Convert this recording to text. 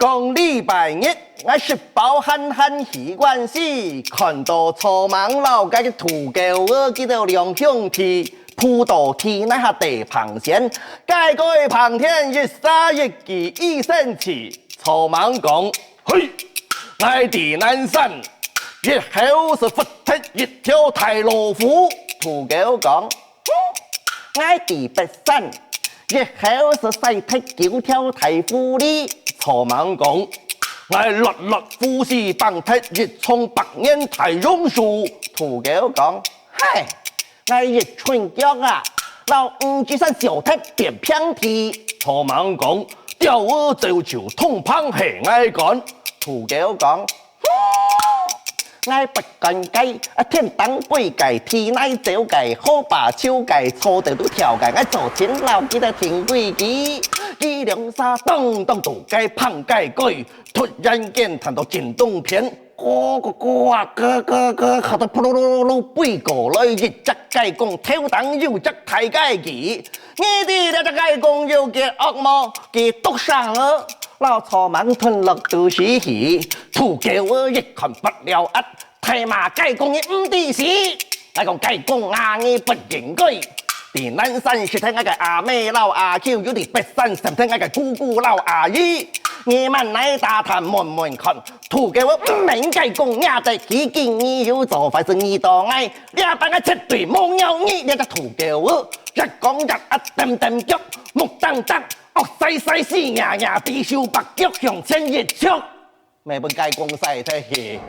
讲礼拜日，我食饱憨憨喜欢死，看到草莽老街的土狗我记得两兄弟。扑到天那下地旁线，盖盖旁天一沙一记一生气。草莽讲：嘿，我地南山，日后是佛铁一条太老虎。土狗讲：我地北山，日後是細踢九條太夫哩。草莽講：我律律夫士棒踢熱衝白煙太榕樹。土狗講：嗨，我熱春腳啊，老五只身小踢變偏題。草莽講：釣我就潮通烹係愛趕。土狗講：我不干雞，天當背雞，天內走雞，好把手雞，錯到都跳雞，我做錢老記得聽規矩。一兩沙咚咚杜雞胖雞龜，突然間彈到震動片，咕咕咕啊咯咯咯，嚇到噗嚕嚕嚕背過來，一隻雞公跳檔又隻大雞兒，我哋呢隻雞公又嘅惡魔嘅毒上了。老草莽吞落肚是氣，土狗我一看不了壓，太馬雞公你唔知事，我講雞公啊你不應該。地南山是聽我嘅阿妹老阿舅，有啲北山是聽我嘅姑姑老阿姨。你們來打探悶悶看，土狗我唔明雞公也得幾件你要做法是你當愛，你阿班我絕對冇有你，你隻土狗我一講日點點腳，木當當。惡西西屎牙牙，必須白腳向前一出，咪本雞公西睇戲。